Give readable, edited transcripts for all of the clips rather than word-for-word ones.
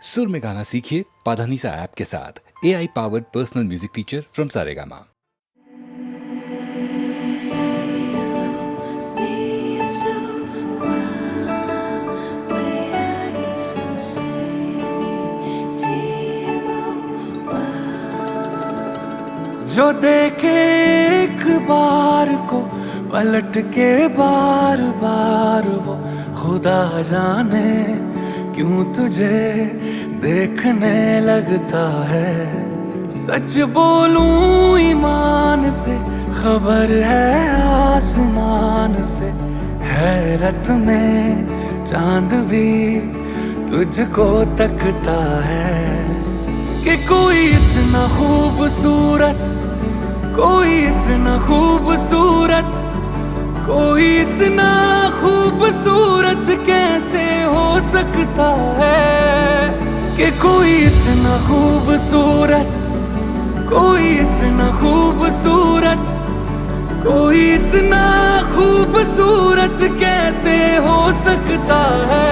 सुर में गाना सीखिए पाधानीसा ऐप के साथ। AI powered personal music teacher from Saregama. जो देखे एक बार को पलट के बार बार वो खुदा जाने क्यों तुझे देखने लगता है। सच बोलूं ईमान से खबर है आसमान से, हैरत में चांद भी तुझको तकता है कि कोई इतना खूबसूरत, कोई इतना खूबसूरत, कोई इतना खूबसूरत कैसे हो सकता है कि कोई इतना खूबसूरत, कोई इतना खूबसूरत, कोई इतना खूबसूरत कैसे हो सकता है।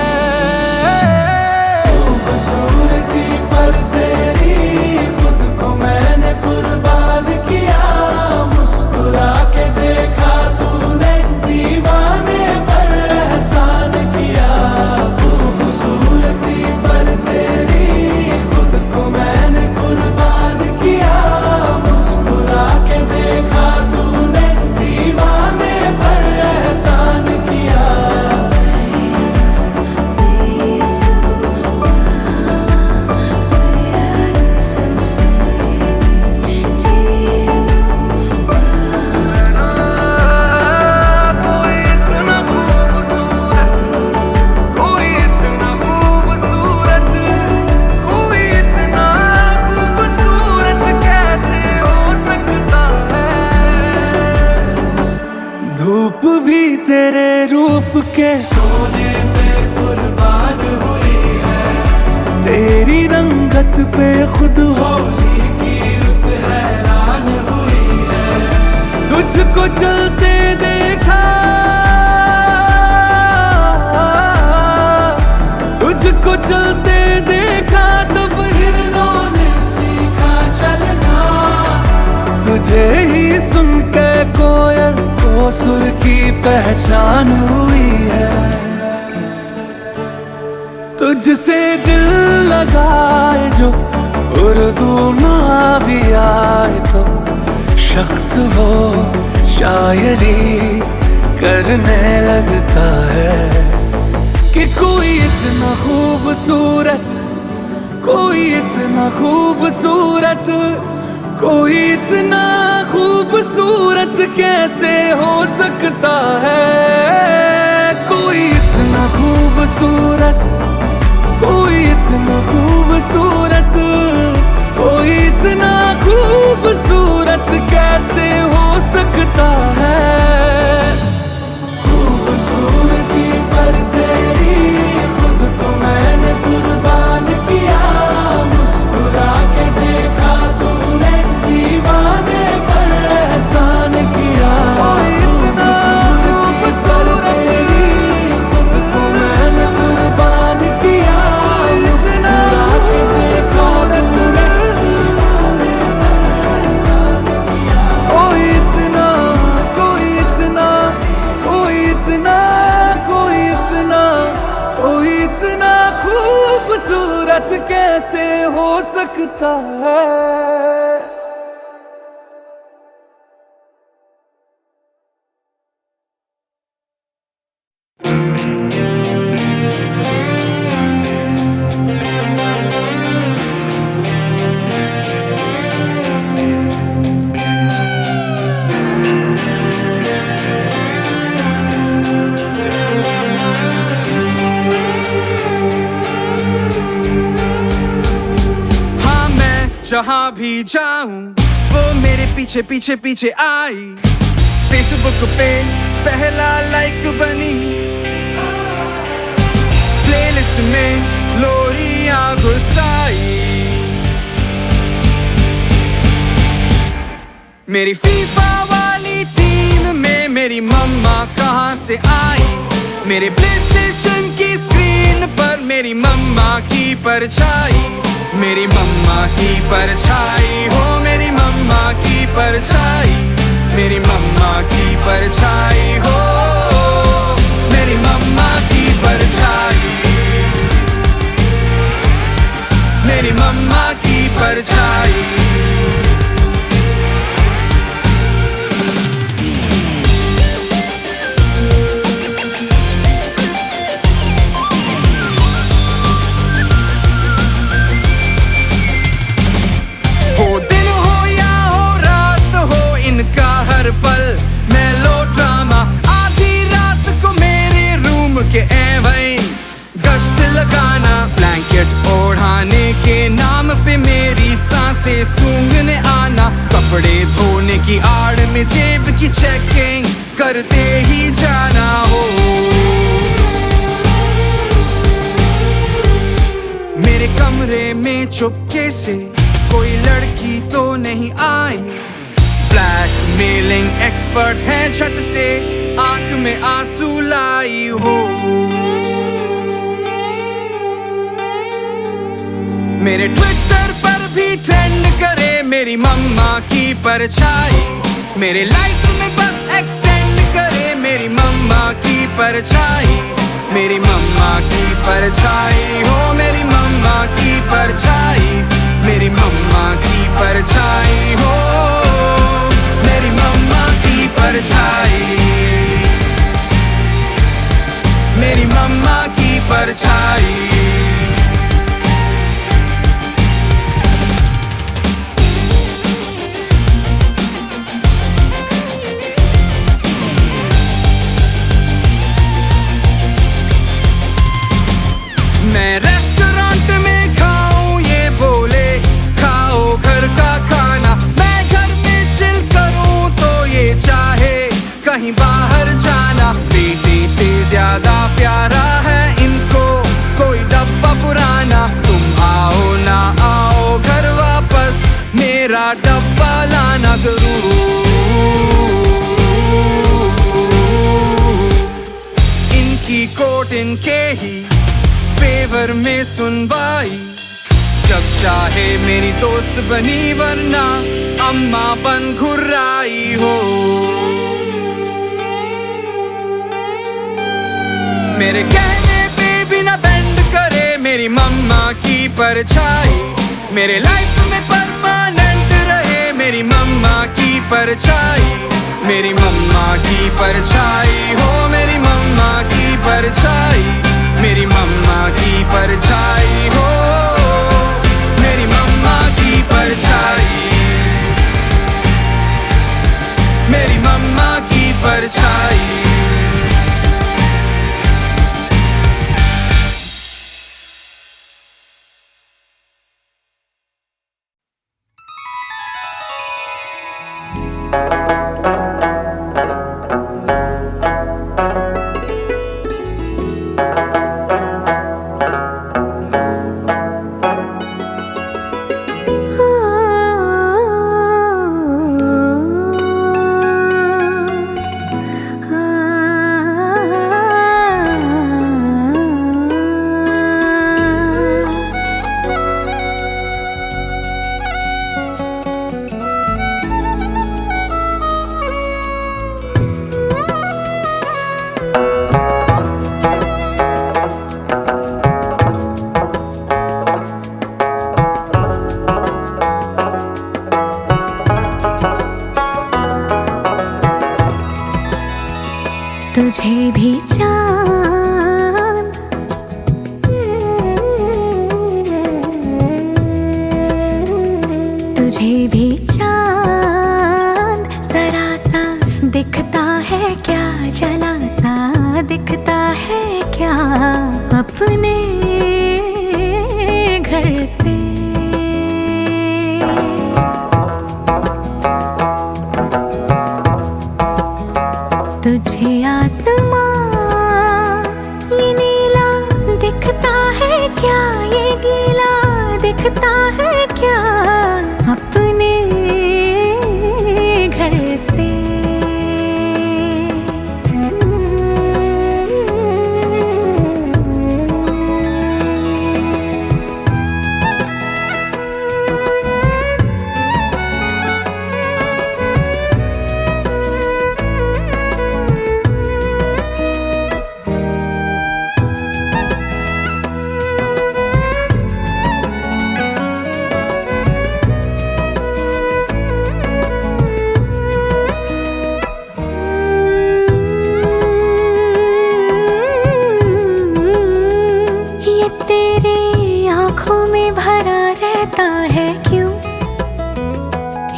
खूबसूरती पर तेरी खुद को मैंने कुर्बान किया, मुस्कुरा के देखा तूने दीवाने पर एहसान किया। खूबसूरती पर तेरी खुद को मैंने कुर्बान किया, मुस्कुरा के देखा तूने दीवाने पर एहसान किया। धूप भी तेरे रूप के सोने पे कुर्बान हुई है, तेरी रंगत पे खुद होली की रुत हैरान हुई है। तुझको चलते देखा, तुझको चलते देखा तब हिरणों ने सीखा चलना। तुझे ही सुन के कोयल को सुर की पहचान हुई है। तुझसे दिल लगाए जो उर्दू ना भी आए तो शख्स वो शायरी करने लगता है कि कोई इतना खूबसूरत, कोई इतना खूबसूरत, कोई इतना खूबसूरत कैसे हो सकता है। कोई इतना खूबसूरत, कोई इतना खूबसूरत, कोई इतना खूबसूरत कैसे हो सकता है। खूबसूरती पर तेरी खुद को मैंने कुर्बान किया, मुस्कुरा के देखा तूने दीवाने पर एहसान किया। खूबसूरती पर तेरी खुद को मैंने कुर्बान किया, मुस्कुरा के देखा तूने दीवाने पर एहसान किया। कोई इतना, कोई इतना, कोई इतना, कोई इतना, कोई इतना खूबसूरत कैसे हो सकता है। जहाँ भी जाऊं वो मेरे पीछे पीछे पीछे आई, फेसबुक पे पहला लाइक बनी, प्लेलिस्ट में लोरियां घुसाई। मेरी फीफा वाली टीम में मेरी मम्मा कहाँ से आई, मेरे प्ले स्टेशन की स्क्रीन पर पर मेरी मम्मा की परछाई, मेरी मम्मा की परछाई हो, मेरी मम्मा की परछाई, मेरी मम्मा की परछाई हो, मेरी मम्मा की परछाई, मेरी मम्मा की परछाई। हर पल मेलो ड्रामा, आधी रात को मेरे रूम के एवं गश्त लगाना, ब्लैंकेट ओढ़ाने के नाम पे मेरी सांसें सूंघने आना, कपड़े धोने की आड़ में जेब की चेकिंग करते ही जाना हो। मेरे कमरे में चुपके से कोई लड़की तो नहीं आई, ब्लैकमेलिंग एक्सपर्ट है, झट से आंख में आंसू लाई हो। मेरे ट्विटर पर भी ट्रेंड करे मेरी मम्मा की परछाई, मेरे लाइफ में बस एक्सटेंड करे मेरी मम्मा की परछाई, मेरी मम्मा की परछाई हो, मेरी मम्मा की परछाई, मेरी मम्मा की परछाई हो, मेरी मम्मा की परछाई, मेरी मम्मा की परछाई। मैं रेस्टोरेंट में खाऊं ये बोले खाओ घर का खाना, मैं घर में चिल करूं तो ये चाहे कहीं बाहर जाना। बेटे से ज्यादा प्यारा है इनको कोई डब्बा पुराना, तुम आओ ना आओ घर वापस मेरा डब्बा लाना जरूर। इनकी कोर्ट इनके ही फेवर में सुनवाई, जब चाहे मेरी दोस्त बनी वरना अम्मा बन घुर्राई हो। मेरे कहने पे भी ना बेंड करे मेरी मम्मा की परछाई, मेरे लाइफ में परमानेंट रहे मेरी मम्मा की परछाई, मेरी मम्मा की परछाई हो, मेरी मम्मा की परछाई, मेरी मम्मा की परछाई हो, मेरी मम्मा की परछाई, मेरी मम्मा की परछाई। तुझे भी चांद तुझे भी चांद जरा सा दिखता है क्या, जला सा दिखता है क्या अपने घर से। तुझे आसमां ये नीला दिखता है क्या, ये गीला दिखता है क्या अपने घर से। पता है क्यों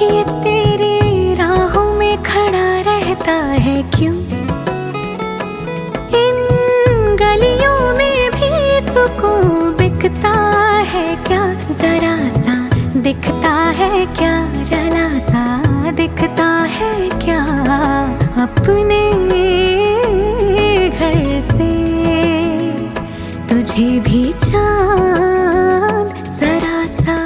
ये तेरी राहों में खड़ा रहता है क्यों। इन गलियों में भी सुकून बिकता है क्या, जरा सा दिखता है क्या, जला सा दिखता है क्या अपने घर से। तुझे भी चांद जरा सा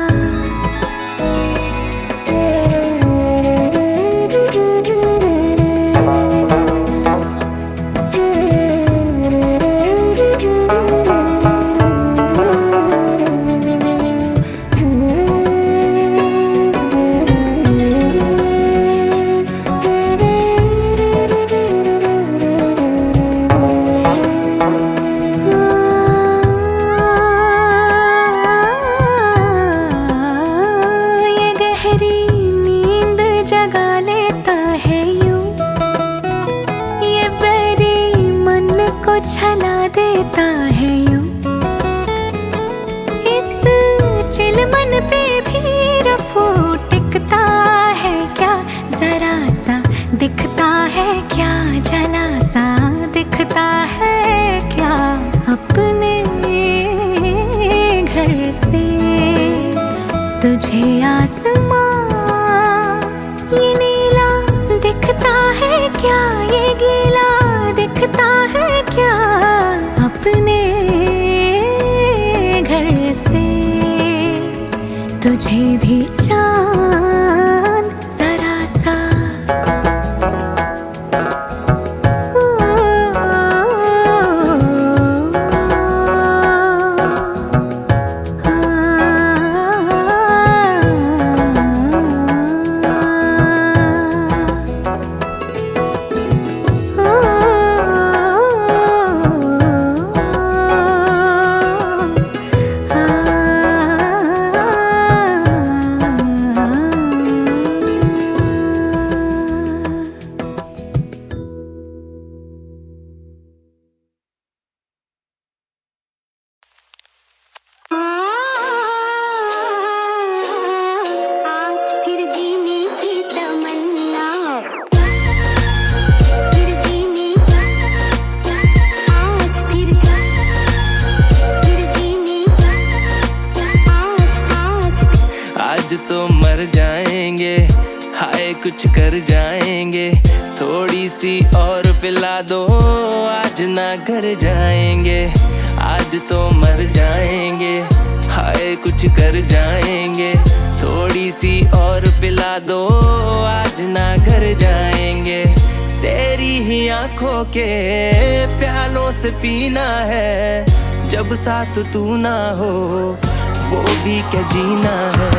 जगा लेता है यूं, ये बेरी मन को छला देता है यूं। इस चिलमन पे भी रफू टिकता है क्या, जरा सा दिखता है क्या, जला सा दिखता है क्या अपने घर से। तुझे आसमां ये नीला दिखता है क्या, ये गीला दिखता है क्या अपने घर से। तुझे भी चांद जरा सा तो मर जाएंगे, हाय कुछ कर जाएंगे, थोड़ी सी और पिला दो आज ना घर जाएंगे। आज तो मर जाएंगे, हाय कुछ कर जाएंगे, थोड़ी सी और पिला दो आज ना घर जाएंगे। तेरी ही आंखों के प्यालों से पीना है, जब साथ तू ना हो वो भी क्या जीना है।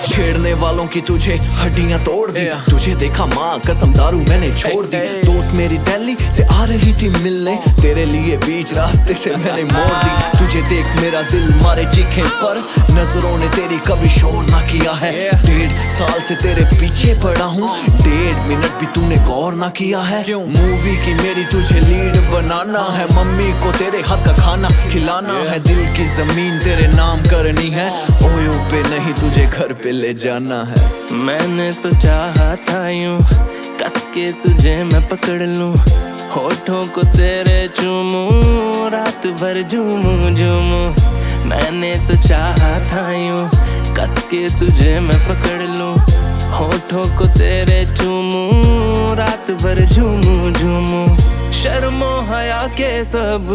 छेड़ने वालों की तुझे हड्डियां तोड़ दी, तुझे देखा माँ कसम दारू मैंने छोड़ दी। दोस्त मेरी दिल्ली से आ रही थी मिलने, तेरे लिए बीच रास्ते से मैंने मोड़ दी। तुझे देख मेरा दिल मारे चीखे पर, नजरों ने तेरी कभी शोर ना किया है। 1.5 साल से तेरे पीछे पड़ा हूँ, 1.5 मिनट भी तूने गौर ना किया है। मूवी की मेरी तुझे लीड बनाना है, मम्मी को तेरे हाथ का खाना खिलाना है। दिल की जमीन तेरे नाम करनी है, ओयो पे नहीं तुझे घर पे ले जाना है। मैंने तो चाहा था यूं कस के तुझे मैं पकड़ लूं, होठों को तेरे चूमूं, रात भर झूमूं झूमूं। मैंने तो चाहा था यूं कस के तुझे मैं पकड़ लूं, होठों को तेरे चूमूं, रात भर झूमूं झूमूं। शर्मो हया के सब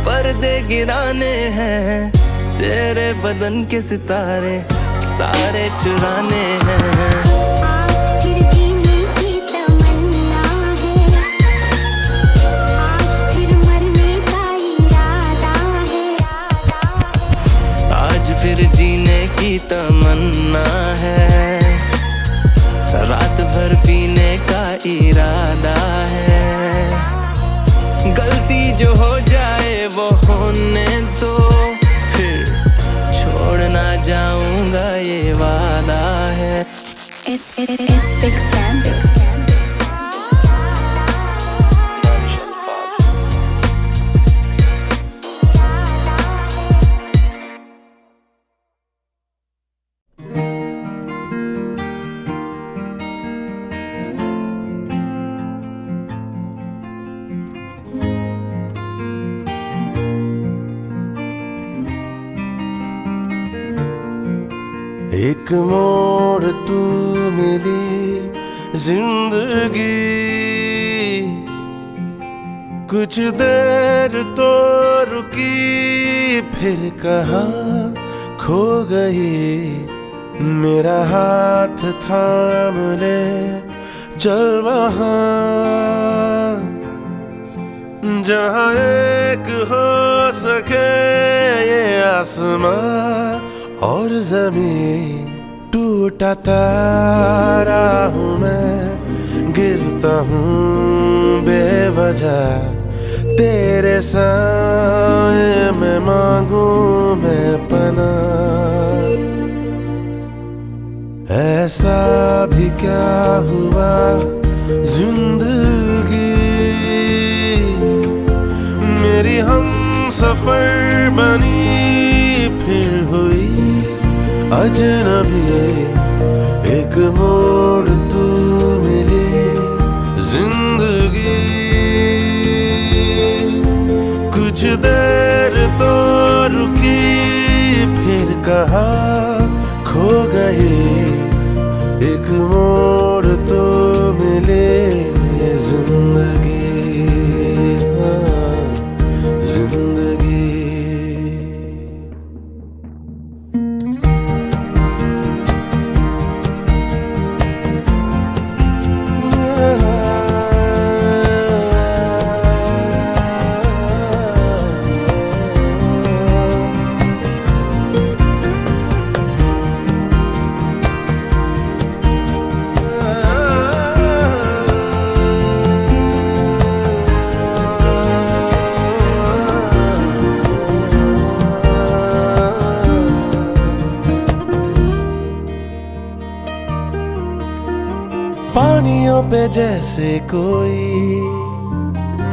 पर्दे गिराने हैं, तेरे बदन के सितारे सारे चुराने हैं। आज फिर जीने की तमन्ना है, रात भर पीने का इरादा है। गलती जो हो जाए वो होने दो, फिर छोड़ ना जाऊंगा ये वादा है। It's Big Sam. एक मोड़ तू मिली जिंदगी, कुछ देर तो रुकी फिर कहाँ खो गई। मेरा हाथ थाम ले चल वहाँ जहाँ एक हो सके ये आसमां और जमीन। टूटा तारा हूँ मैं, गिरता हूँ बेवजह, तेरे साए में मांगू मैं पनाह। ऐसा भी क्या हुआ जिंदगी मेरी हम सफर बनी फिर हुई अजनबी। एक मोड़ तू मिली जिंदगी, कुछ देर तो रुकी फिर कहाँ खो गई। एक मोड़ तो मिले जिंदगी, जिंदगी। पानियों पे जैसे कोई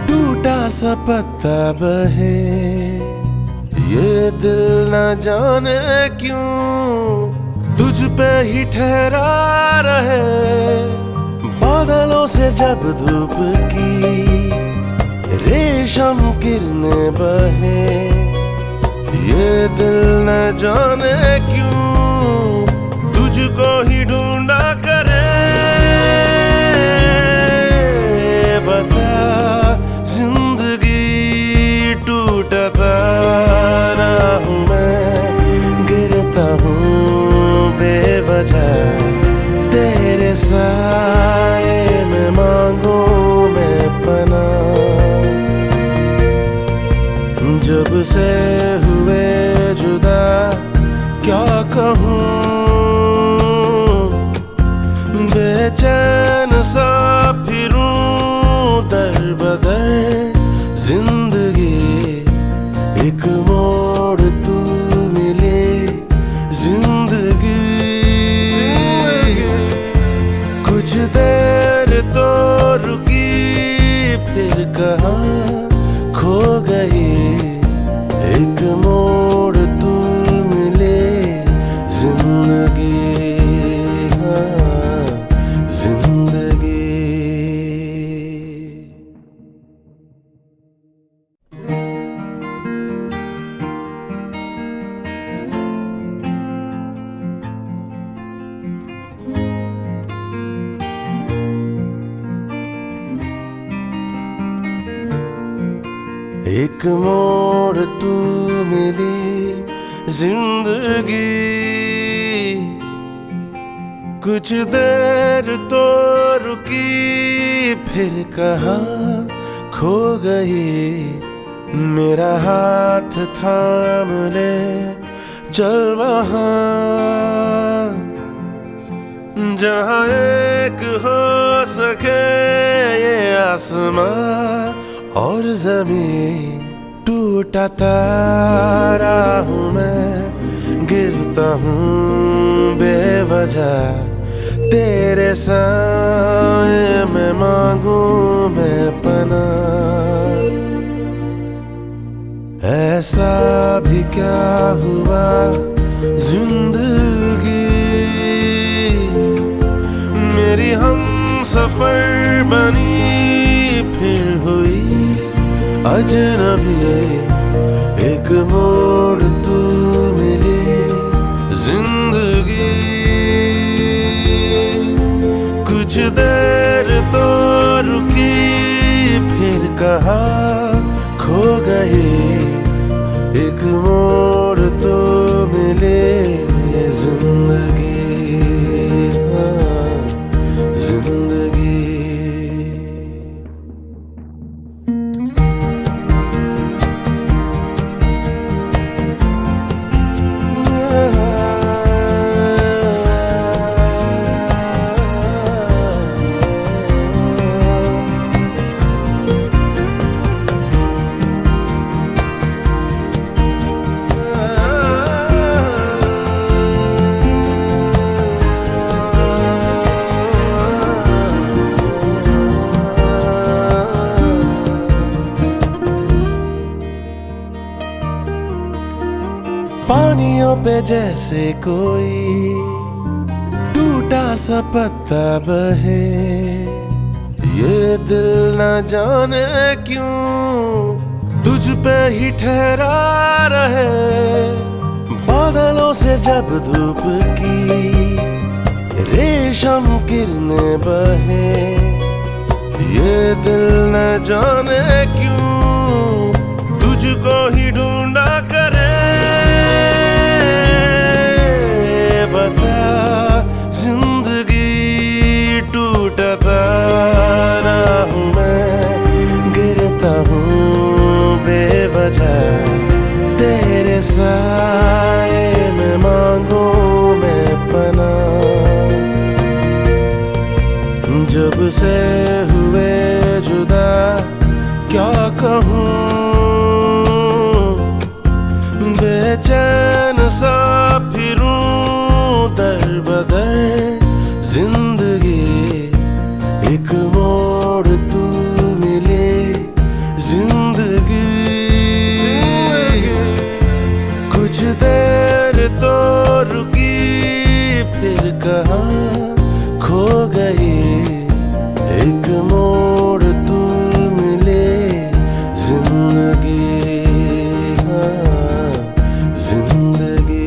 टूटा सा पत्ता बहे, ये दिल न जाने क्यों तुझ पे ही ठहरा रहे। बादलों से जब धूप की रेशम किरणें बहे, ये दिल न जाने क्यों तुझको ही ढूंढा करे। बता जिंदगी टूटा तारा हूँ मैं, गिरता हूँ बेवजह, तेरे साए में मांगू मैं पनाह। जब से हुए जुदा क्या कहूँ, बेचैन सा फिरूं दर बदर जिंदगी। एक मोड़ तू मिले जिंदगी, कुछ देर तो रुकी फिर कहाँ खो गई। एक मोड़ तू मिले जिंदगी, जिंदगी। एक मोड़ तू मिली जिंदगी, कुछ देर तो रुकी फिर कहाँ खो गई। मेरा हाथ थाम ले चल वहाँ जहाँ एक हो सके ये आसमां और जमीन। टूटा तारा हूँ मैं, गिरता हूँ बेवजह, तेरे साए में मांगू मैं पनाह। ऐसा भी क्या हुआ जिंदगी मेरी हम सफर बनी फिर हुई अजनबी। एक मोड़ तू मिली जिंदगी, कहा खो गए, एक मोड़ तो मिले जिंदगी, हाँ, जिंदगी। पानियों पे जैसे कोई टूटा सा पत्ता बहे, ये दिल न जाने क्यों तुझ पे ही ठहरा रहे। बादलों से जब धूप की रेशम किरणें बहे, ये दिल न जाने क्यों तुझको ही ढूंढा करे। बता जिंदगी टूटा तारा हूँ मैं, गिरता हूँ बेवजह तेरे साए में, मांगू मैं पनाह। जब से हुए जुदा क्या कहूँ, बेचैन सा फिरूं दर बदर जिंदगी, एक मोड़ तू मिले जिंदगी। कुछ देर तो रुकी फिर कहाँ खो गई, एक मोड़ तू मिले जिंदगी, हाँ, जिंदगी।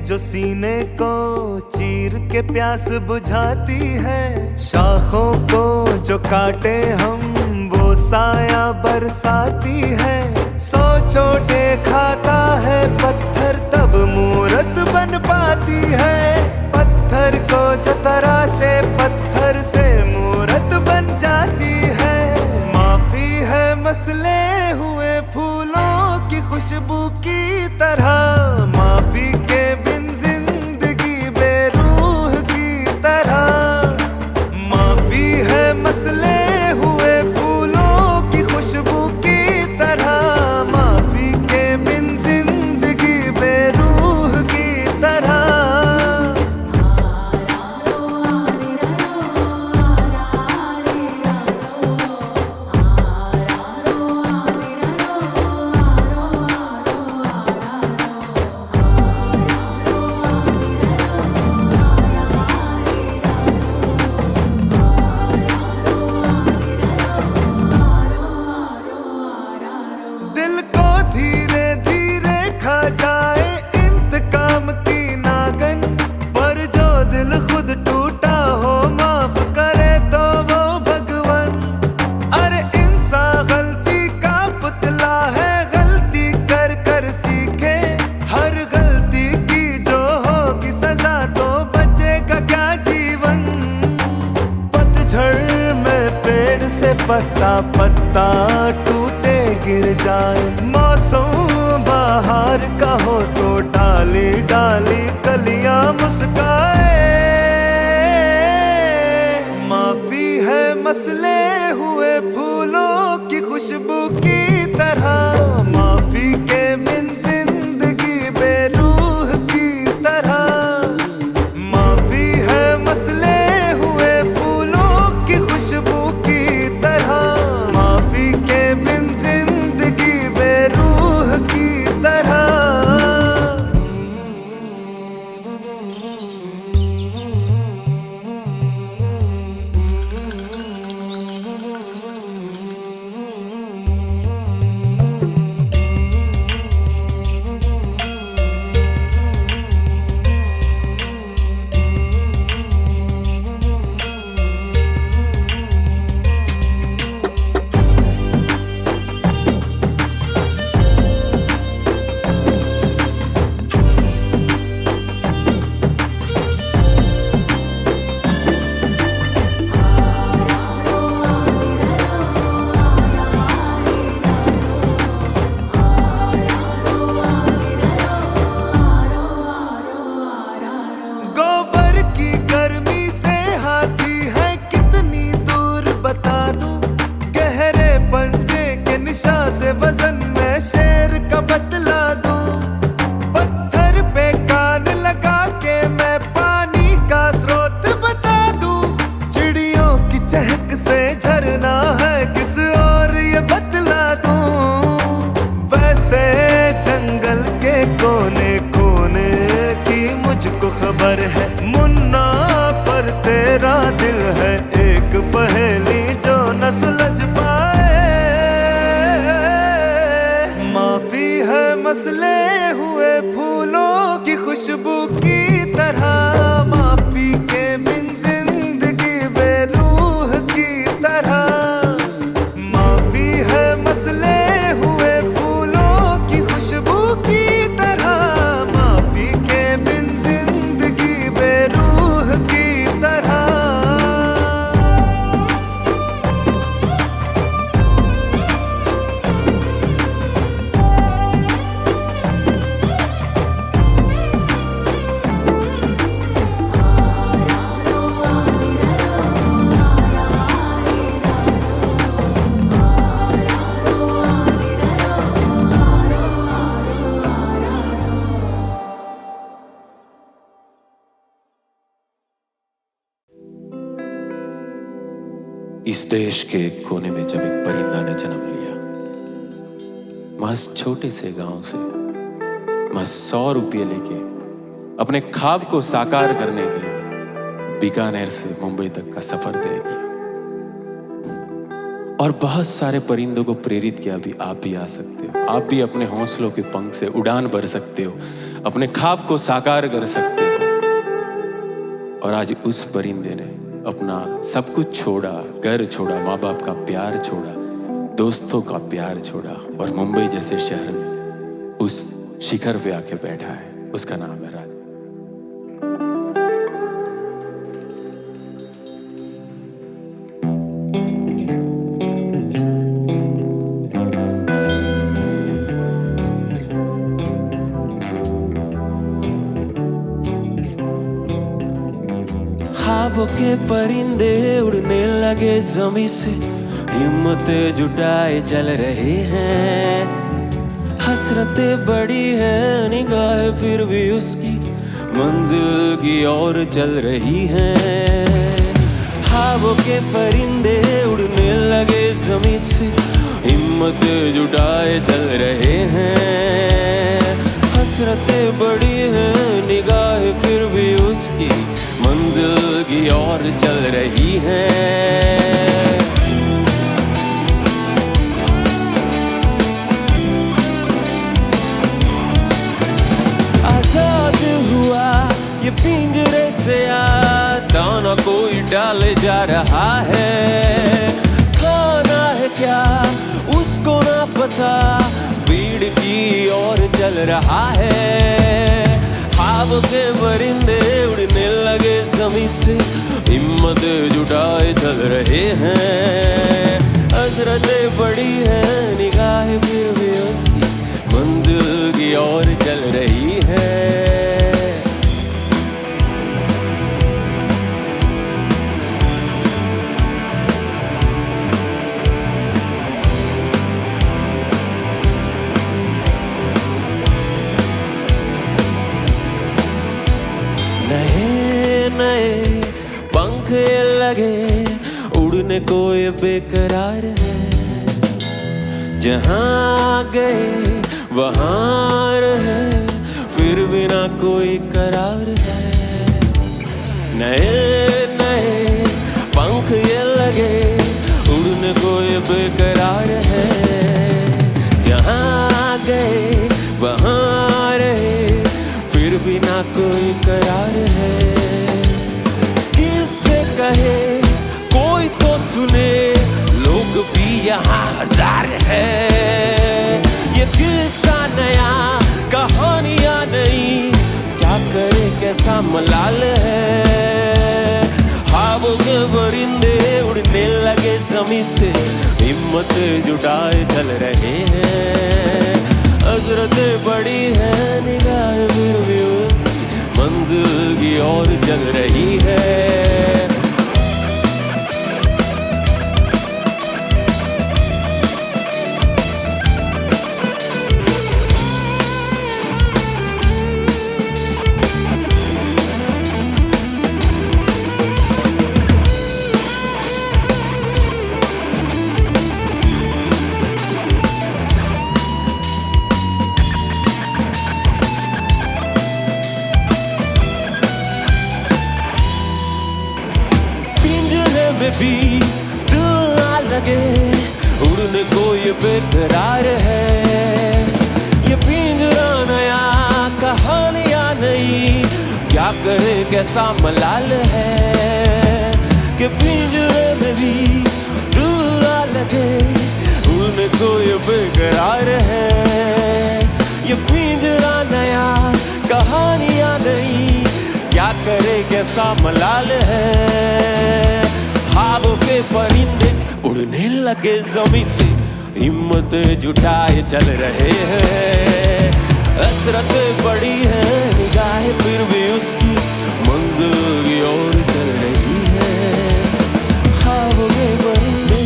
जो सीने को चीर के प्यास बुझाती है, शाखों को जो काटे हम वो साया बरसाती है। 100 चोटे खाता है पत्थर तब मूरत बन पाती है, पत्थर को जो तराशे पत्थर से मूरत बन जाती है। माफी है मसले हुए फूलों की खुशबू की तरह, माफी के बिन जिंदगी बेरूह की तरह। माफी है मसले हुए फूलों की खुशबू की तरह, माफी के बिन जिंदगी बेरूह की तरह। पत्ता पत्ता टूटे गिर जाए, मौसम बाहर का हो तो डाली डाली कलियां मुस्काए। माफी है मस खबर है मुन्ना, पर तेरा दिल है एक पहेली जो न सुलझ पाए। माफी है मसले हुए फूलों की खुशबू की तरह, माफी के बिन जिंदगी बेरूह की तरह। माफी है मसले हुए फूलों की खुशबू की तरह, माफी के बिन जिंदगी बेरूह की तरह। इस देश के एक कोने में जब एक परिंदा ने जन्म लिया, महज छोटे से गांव से महज 100 रुपये लेके अपने ख्वाब को साकार करने के लिए बीकानेर से मुंबई तक का सफर तय किया। और बहुत सारे परिंदों को प्रेरित किया भी आप भी आ सकते हो, आप भी अपने हौसलों के पंख से उड़ान भर सकते हो, अपने ख्वाब को साकार कर सकते हो। और आज उस परिंदे ने अपना सब कुछ छोड़ा, घर छोड़ा, माँ बाप का प्यार छोड़ा, दोस्तों का प्यार छोड़ा और मुंबई जैसे शहर में उस शिखर पे आके बैठा है। उसका नाम है राज। ख्वाबों के परिंदे उड़ने लगे ज़मीं से, हिम्मतें जुटाए चल रहे हैं। हसरतें बड़ी है निगाहें फिर भी उसकी मंजिल की ओर चल रही हैं। ख्वाबों के परिंदे उड़ने लगे ज़मीं से, हिम्मतें जुटाए चल रहे हैं। हसरतें बड़ी है निगाहें फिर भी उसकी मंजिल की ओर चल रही है। आजाद हुआ ये पिंजरे से, दाना कोई डाले जा रहा है। खाना है क्या उसको ना पता, भीड़ की ओर चल रहा है। ख्वाब के परिंदे उड़ने लगे ज़मीं से, हिम्मत जुटाए चल रहे हैं। हसरतें बड़ी है निगाहें फिर भी उसकी मंजिल की ओर चल रही है। नए नए पंख लगे उड़ने को ये बेकरार है। जहाँ गए वहाँ रहे फिर भी ना कोई करार है। नए नए पंख ये लगे उड़ने को ये बेकरार है। जहाँ गए वहाँ रहे फिर भी ना कोई करार है। किससे कहे कोई तो सुने, लोग भी यहाँ हजार है। ये किस्सा नया कहानियाँ नहीं, क्या करे कैसा मलाल है। ख्वाबों के परिंदे उड़ने लगे ज़मीं से, हिम्मत जुटाए चल रहे हैं। हसरतें बड़ी है निगाहें फिर भी उसकी मंजिल की ओर चल रही है। में भी दिल ना लगे, उड़ने को ये बेकरार है। ये पिंजरा नया, कहानियां नई, क्या करे कैसा मलाल है कि पिंजरे में भी दिल ना लगे, उड़ने को ये बेकरार है। ये पिंजरा नया, कहानियां नई, क्या करे कैसा मलाल है। ख्वाबों के परिंदे उड़ने लगे जमीन से, हिम्मत जुटाए चल रहे हैं। हसरतें बड़ी है, निगाहें फिर भी उसकी मंजिल की ओर चल रही है। ख्वाबों के परिंदे।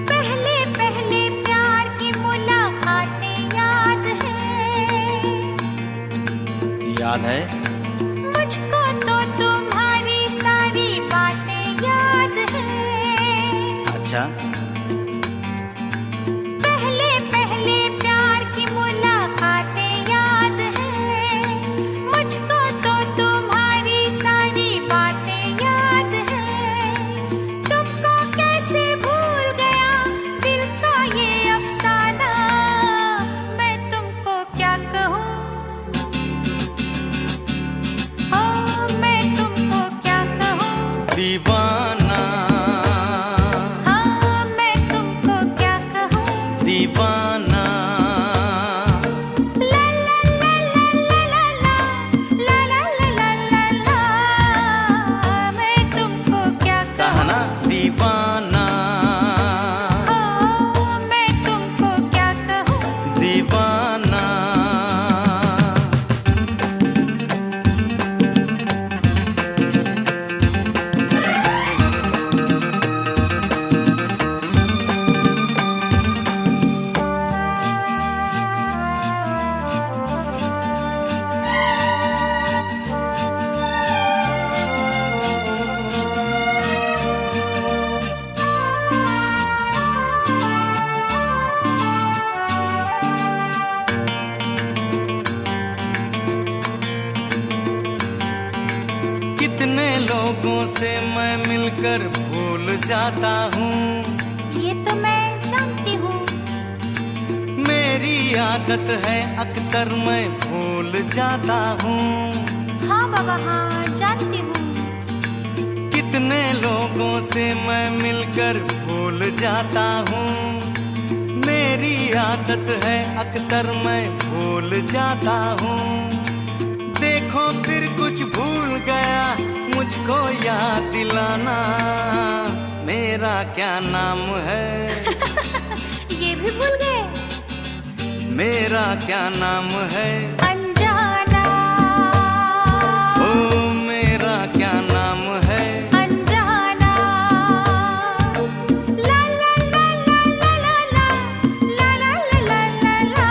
पहले पहले प्यार की मुलाकातें याद है मुझको तो तुम्हारी सारी बातें याद है। अच्छा, पहले पहले प्यार की मुलाकातें याद है मुझको तो तुम्हारी सारी बातें याद है। तुमको कैसे भूल गया दिल का ये अफसाना, मैं तुमको क्या कहूँ, ओ मैं तुमको क्या कहूँ। दीवाना, हाँ मैं तुमको क्या कहूँ। दीवाना, ला ला ला ला ला ला ला ला ला ला ला, मैं तुमको क्या कहा कहूँ। ना दीवाना, ओ मैं तुमको क्या कहूँ। दीवाना। कितने लोगों से मैं मिलकर भूल जाता हूँ, ये तो मैं जानती हूँ। मेरी आदत है अक्सर मैं भूल जाता हूँ। हाँ बाबा हाँ जानती हूँ। कितने लोगों से मैं मिलकर भूल जाता हूँ, मेरी आदत है अक्सर मैं भूल जाता हूँ। देखो फिर कुछ भूल गया, मुझको याद दिलाना, मेरा क्या नाम है, ये भी भूल गए। मेरा क्या नाम है, अनजाना, ओ मेरा क्या नाम है, अनजाना। ला ला ला ला ला ला ला ला ला ला ला ला,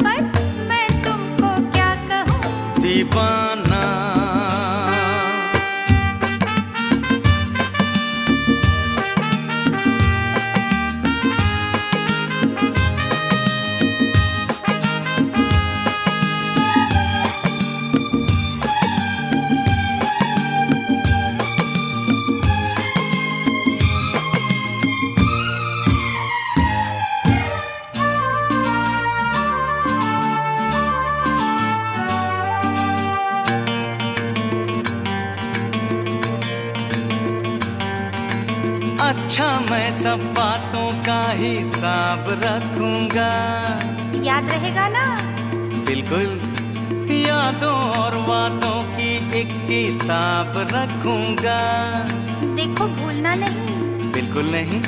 पर मैं तुमको क्या कहूँ। दीवाना। अच्छा मैं सब बातों का हिसाब रखूंगा, याद रहेगा ना। बिल्कुल यादों और वादों की एक किताब रखूंगा, देखो भूलना नहीं। बिल्कुल नहीं।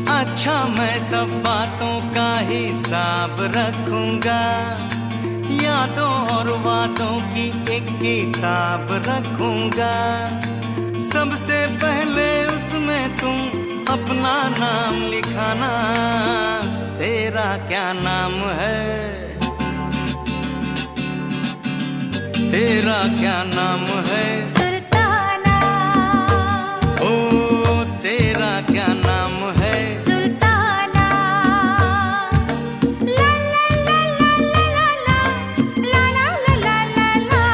अच्छा मैं सब बातों का हिसाब रखूंगा, यादों और वादों की एक किताब रखूंगा। सबसे पहले उसमें तुम अपना नाम लिखाना, क्या नाम है? तेरा क्या नाम है? सुल्ताना, ओ तेरा क्या नाम है? सुल्ताना। ला ला ला ला ला ला ला ला ला ला ला ला।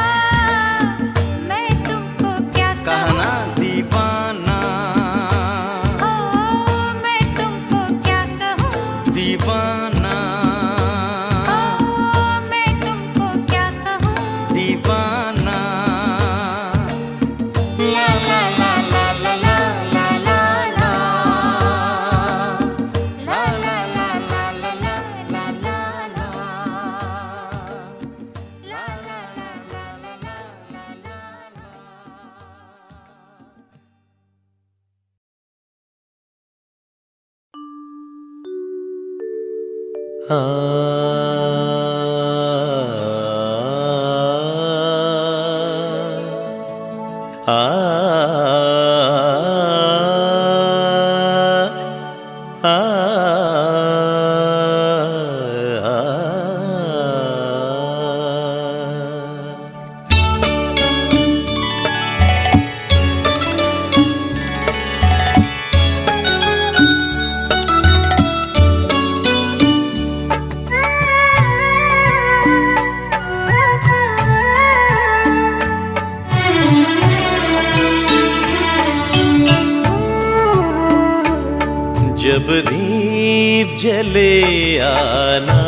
मैं तुमको क्या कहना कहूँ? दीवाना, ओ मैं तुमको क्या कहूँ? दीवाना, ओ मैं तुमको क्या कहूँ? दीवाना। ला ला ला ला ला ला ला ला ला। ला ला ला ला ला ला ला ला ला। ला ला ला ला ला ला ला ला। जब दीप जले आना,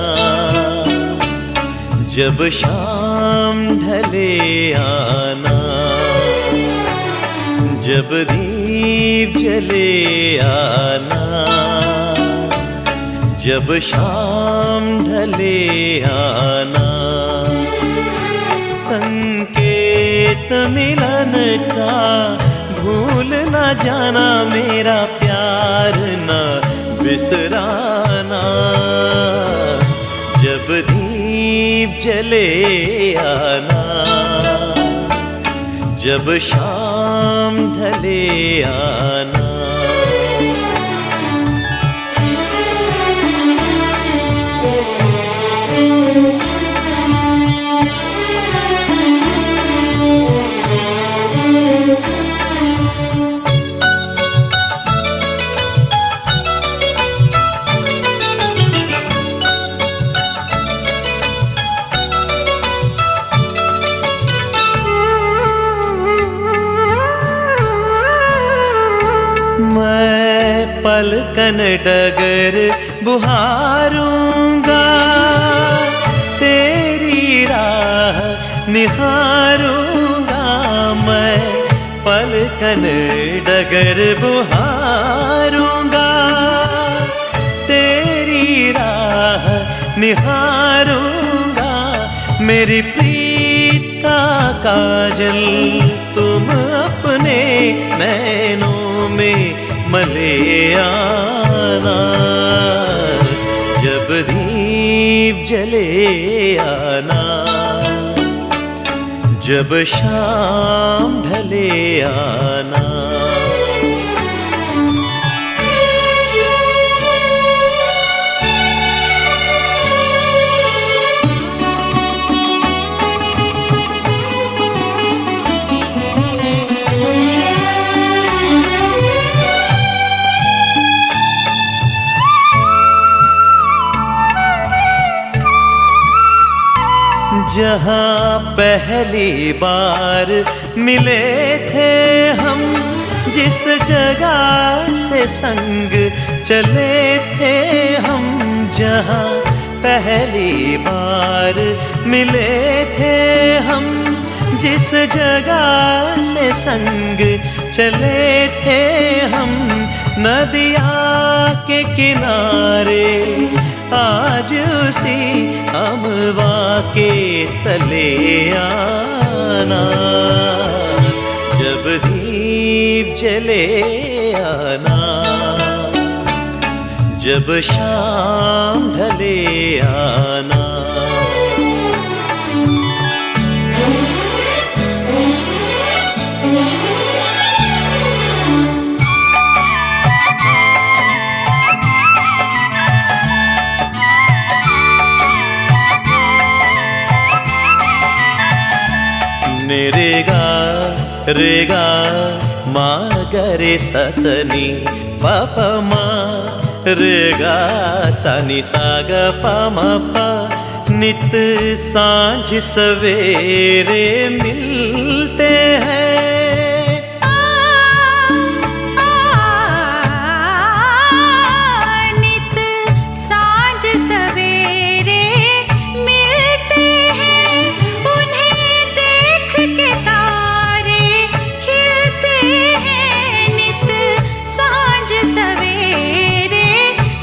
जब शाम ढले आना, जब दीप जले आना, जब शाम ढले आना, संकेत मिलन का भूल न जाना, मेरा प्यार न बिसराना। जब दीप जले आना, जब शाम ढले आना। पलकन डगर बुहारूंगा, तेरी राह निहारूंगा। मैं पलकन डगर बुहारूंगा, तेरी राह निहारूंगा। मेरी प्रीत का काजल तुम अपने नैनों में मले आना। जब दीप जले आना, जब शाम ढले आना। जहाँ पहली बार मिले थे हम, जिस जगह से संग चले थे हम। जहाँ पहली बार मिले थे हम, जिस जगह से संग चले थे हम। नदिया के किनारे आज उसी अमवा के तले आना। जब दीप जले आना, जब शाम ढले आना। रेगा रेगा मा गरे ससनी पापा मा रेगा सानी सागा पामा पा नित सांझ सवेरे मिलते हैं नित सांझ सवेरे मिलते हैं उन्हें देख के तारे खिलते हैं नित सांझ सवेरे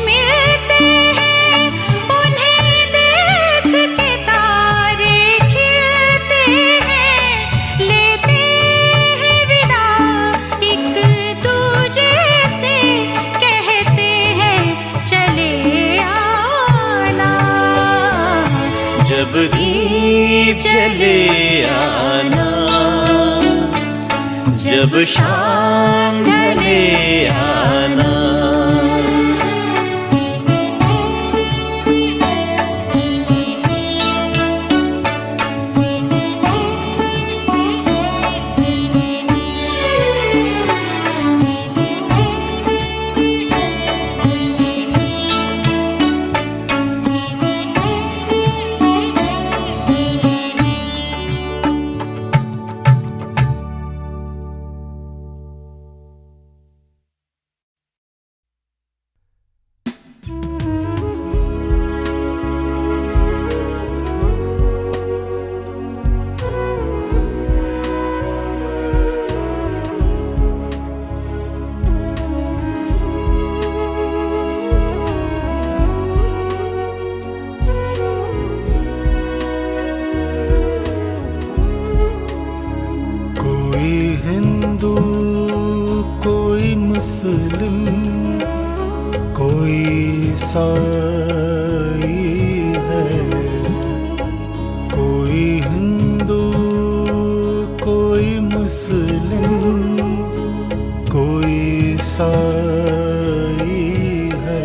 मिलते हैं उन्हें देख के तारे खिलते हैं लेते हैं विदा एक दूजे से कहते हैं चले आना जब दीप जले आना जब शाम ढले आना कोई हिंदू कोई मुस्लिम कोई ईसाई है कोई हिंदू कोई मुस्लिम कोई ईसाई है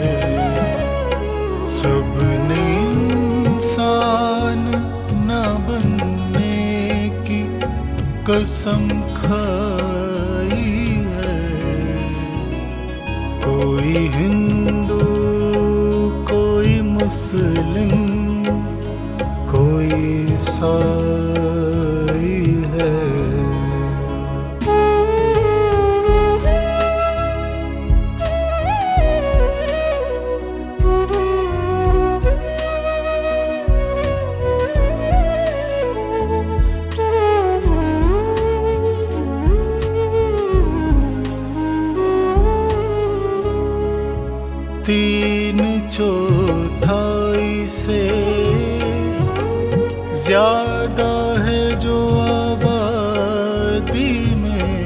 सबने इंसान न बनने की कसम खाई है कोई हिंदू कोई मुस्लिम कोई ईसाई है तीन चौथाई से ज्यादा है जो आबादी में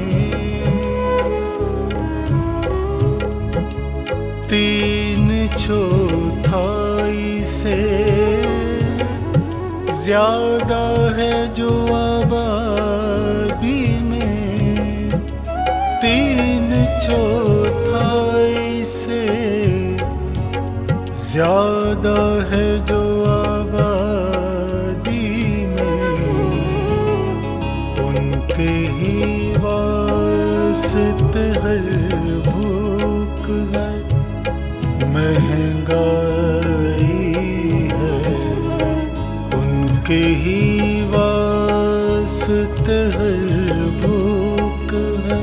तीन चौथाई से ज्यादा है जो आबादी में तीन चौथाई से ज्यादा है जो आबादी में उनके ही वास्ते हर भूख है महंगाई है उनके ही वास्ते हर भूख है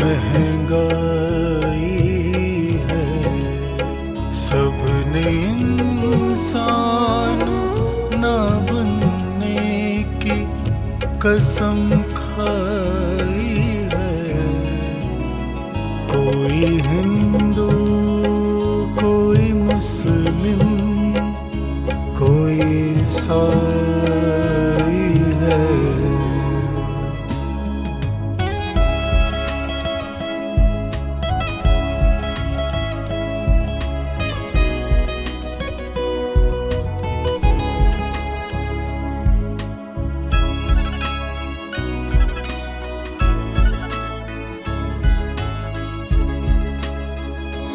महंगाई है सबने इंसान ना बनने की कसम खाई है कोई हिंदू कोई मुस्लिम कोई ईसाई है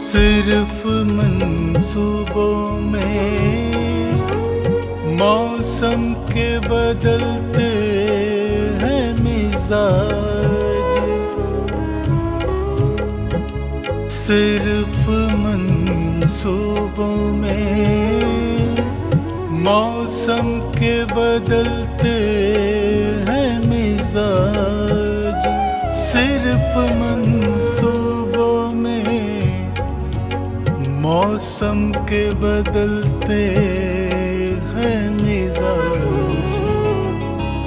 सिर्फ मंसूबों में मौसम के बदलते हैं मिजाज, सिर्फ मंसूबों में मौसम के बदलते हैं मिजाज, सिर्फ मंसूबों में मौसम के बदलते हैं मिजाज,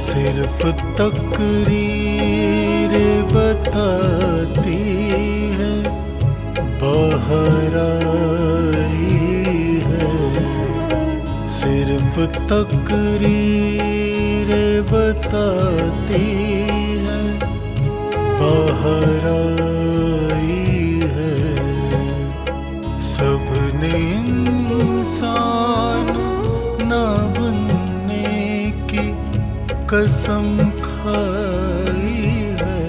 सिर्फ तकरीर बताती है बाहर आई है, सिर्फ तकरीर बताती है बाहर आई है। सबने इंसान ना बनने की कसम खाई है,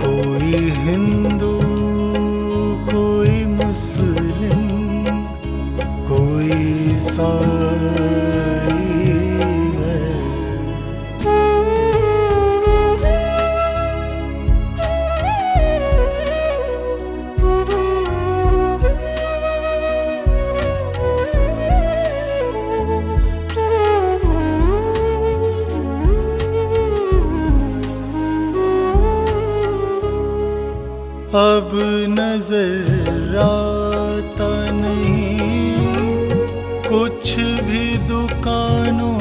कोई हिंदू कोई मुस्लिम कोई ईसाई है। अब नजर आता नहीं कुछ भी दुकानों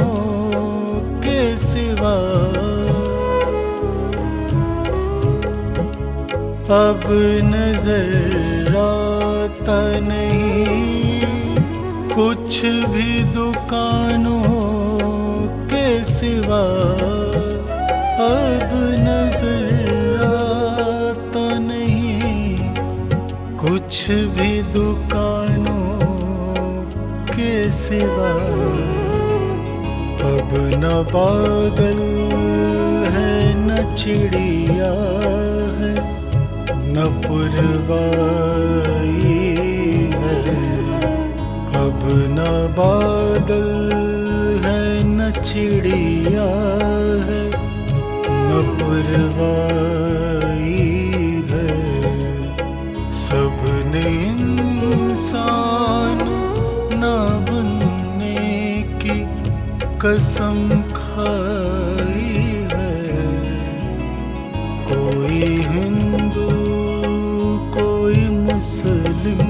के सिवा, अब नजर आता नहीं कुछ भी दुकानों के सिवा, अब नजर कुछ भी दुकानों के सिवा। अब न बादल है न चिड़िया है न पुरवाई है, अब न बादल है न चिड़िया है न पुरवाई है। सबने इंसान ना बनने की कसम खाई है, कोई हिंदू कोई मुस्लिम